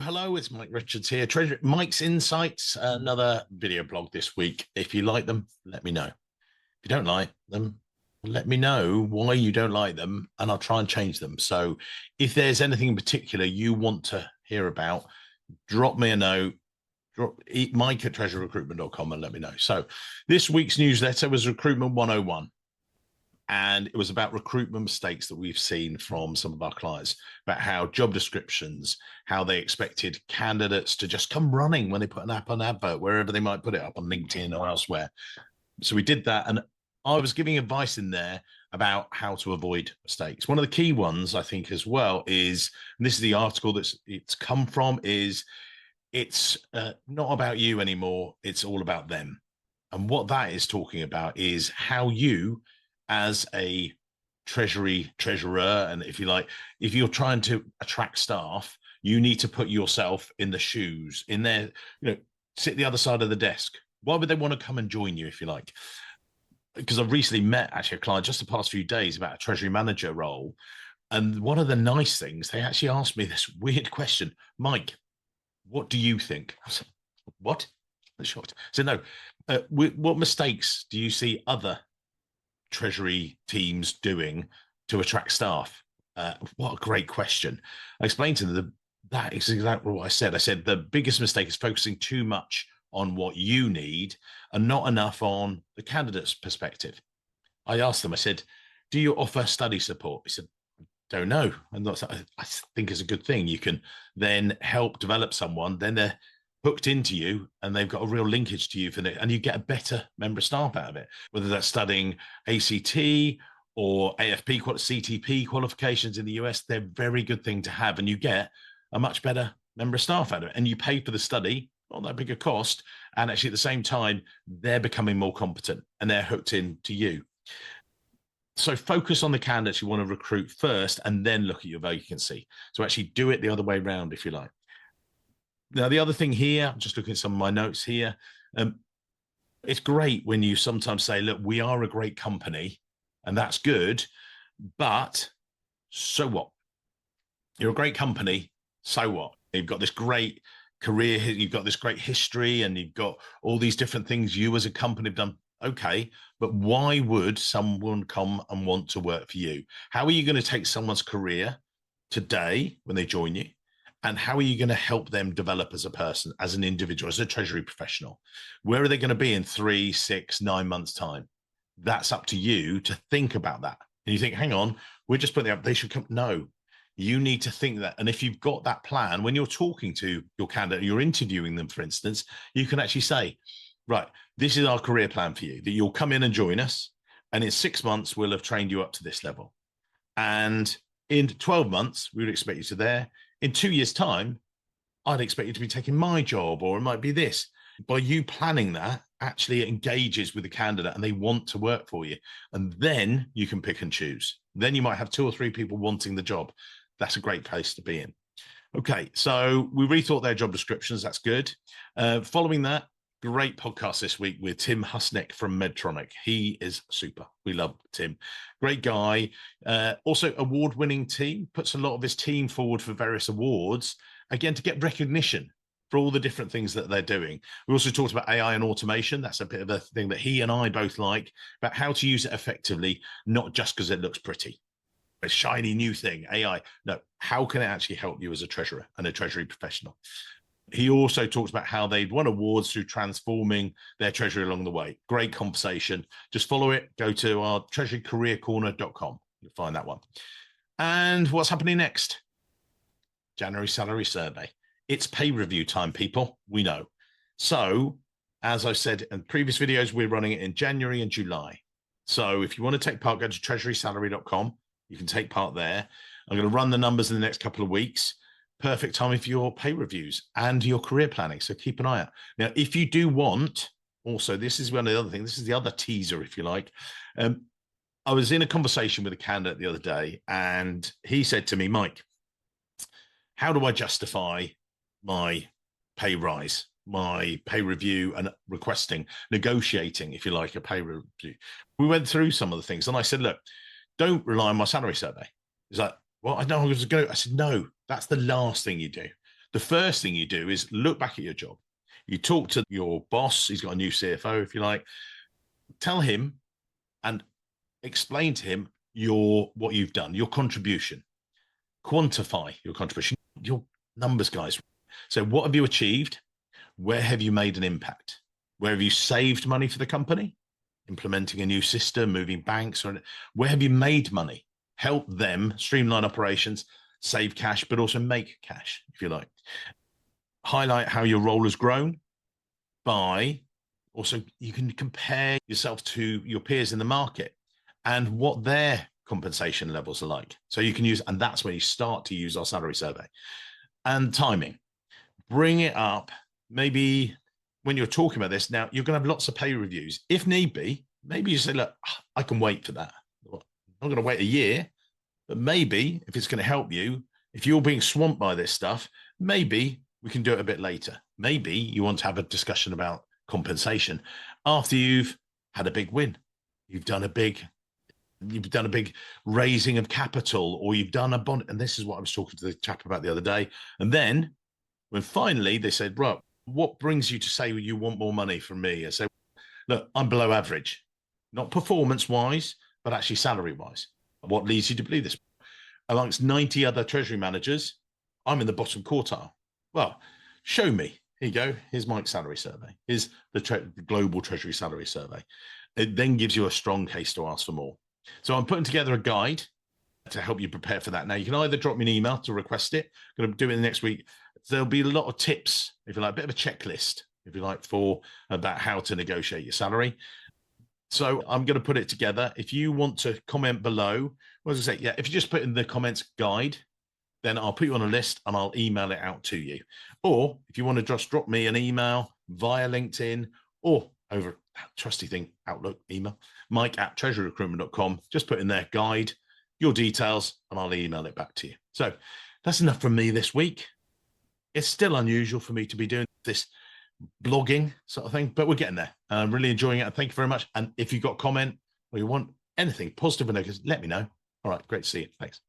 Hello, it's Mike Richards here. Treasury Mike's Insights, another video blog this week. If you like them, let me know. If you don't like them, let me know why you don't like them, and I'll try and change them. So if there's anything in particular you want to hear about, drop me a note, Mike at treasuryrecruitment.com and let me know. So this week's newsletter was Recruitment 101. And it was about recruitment mistakes that we've seen from some of our clients, about how job descriptions, how they expected candidates to just come running when they put an advert, wherever they might put it up on LinkedIn or elsewhere. So we did that. And I was giving advice in there about how to avoid mistakes. One of the key ones, I think, as well is, and this is the article it's come from, is it's not about you anymore. It's all about them. And what that is talking about is how you, as a treasurer, and if you like, if you're trying to attract staff, you need to put yourself in the shoes, in there, sit the other side of the desk. Why would they want to come and join you, if you like? Because I've recently met actually a client just the past few days about a treasury manager role. And one of the nice things, they actually asked me this weird question: Mike, what do you think? I said, what? I'm shocked. So no, what mistakes do you see other treasury teams doing to attract staff? What a great question. I explained to them that is exactly what I said. I said the biggest mistake is focusing too much on what you need and not enough on the candidate's perspective. I asked them, I said, do you offer study support? He said, don't know. And I think it's a good thing. You can then help develop someone, then they're hooked into you and they've got a real linkage to you for it, and you get a better member of staff out of it, whether that's studying ACT or AFP, CTP qualifications in the US. They're a very good thing to have, and you get a much better member of staff out of it, and you pay for the study, not that big a cost, and actually at the same time they're becoming more competent and they're hooked into you. So focus on the candidates you want to recruit first and then look at your vacancy. So actually do it the other way around, if you like. Now, the other thing here, I'm just looking at some of my notes here. It's great when you sometimes say, look, we are a great company, and that's good, but so what? You're a great company, so what? You've got this great career, you've got this great history, and you've got all these different things you as a company have done. Okay, but why would someone come and want to work for you? How are you going to take someone's career today when they join you? And how are you going to help them develop as a person, as an individual, as a treasury professional? Where are they going to be in 3, 6, 9 months' time? That's up to you to think about that. And you think, hang on, we're just putting up, they should come. No, you need to think that. And if you've got that plan, when you're talking to your candidate, you're interviewing them, for instance, you can actually say, right, this is our career plan for you, that you'll come in and join us. And in 6 months, we'll have trained you up to this level. And in 12 months, we would expect you to there. In 2 years' time, I'd expect you to be taking my job, or it might be this. By you planning that, actually engages with the candidate and they want to work for you. And then you can pick and choose. Then you might have 2 or 3 people wanting the job. That's a great place to be in. Okay, so we rethought their job descriptions. That's good. Following that, great podcast this week with Tim Husnik from Medtronic. He is super. We love Tim. Great guy. Also award-winning team. Puts a lot of his team forward for various awards, again, to get recognition for all the different things that they're doing. We also talked about AI and automation. That's a bit of a thing that he and I both like, about how to use it effectively, not just because it looks pretty. A shiny new thing, AI. No, how can it actually help you as a treasurer and a treasury professional? He also talks about how they'd won awards through transforming their treasury along the way. Great conversation. Just follow it. Go to our treasurycareercorner.com. You'll find that one. And what's happening next? January salary survey. It's pay review time, people. We know. So, as I said in previous videos, we're running it in January and July. So if you want to take part, go to treasurysalary.com. You can take part there. I'm going to run the numbers in the next couple of weeks. Perfect time for your pay reviews and your career planning. So keep an eye out. Now, if you do want, also, this is one of the other things. This is the other teaser, if you like. I was in a conversation with a candidate the other day, and he said to me, Mike, how do I justify my pay rise, my pay review, and negotiating, if you like, a pay review? We went through some of the things, and I said, look, don't rely on my salary survey. He's like, well, I know I was going to. I said, no, that's the last thing you do. The first thing you do is look back at your job. You talk to your boss. He's got a new CFO, if you like. Tell him and explain to him what you've done, your contribution. Quantify your contribution, your numbers, guys. So what have you achieved? Where have you made an impact? Where have you saved money for the company? Implementing a new system, moving banks, or where have you made money? Help them streamline operations, save cash, but also make cash, if you like. Highlight how your role has grown by also, you can compare yourself to your peers in the market and what their compensation levels are like. So you can use, and that's when you start to use our salary survey. And timing, bring it up. Maybe when you're talking about this, now you're going to have lots of pay reviews. If need be, maybe you say, look, I can wait for that. I'm not going to wait a year, but maybe if it's going to help you, if you're being swamped by this stuff, maybe we can do it a bit later. Maybe you want to have a discussion about compensation after you've had a big win. You've done a big raising of capital, or you've done a bond. And this is what I was talking to the chap about the other day. And then when finally they said, right, what brings you to say you want more money from me? I say, look, I'm below average, not performance wise, but actually salary wise. What leads you to believe this? Amongst 90 other treasury managers, I'm in the bottom quartile. Well, show me. Here you go. Here's Mike's salary survey. Here's the global treasury salary survey. It then gives you a strong case to ask for more. So I'm putting together a guide to help you prepare for that. Now, you can either drop me an email to request it. I'm going to do it in the next week. There'll be a lot of tips, if you like, a bit of a checklist, if you like, about how to negotiate your salary. So I'm going to put it together. If you want to comment below, what was I say? Yeah, if you just put in the comments guide, then I'll put you on a list and I'll email it out to you. Or if you want to just drop me an email via LinkedIn or over that trusty thing, Outlook email, mike@treasuryrecruitment.com, just put in there guide, your details, and I'll email it back to you. So that's enough from me this week. It's still unusual for me to be doing this blogging sort of thing, but we're getting there. I'm really enjoying it. Thank you very much. And if you've got a comment or you want anything positive or negative, let me know. All right, great to see you. Thanks.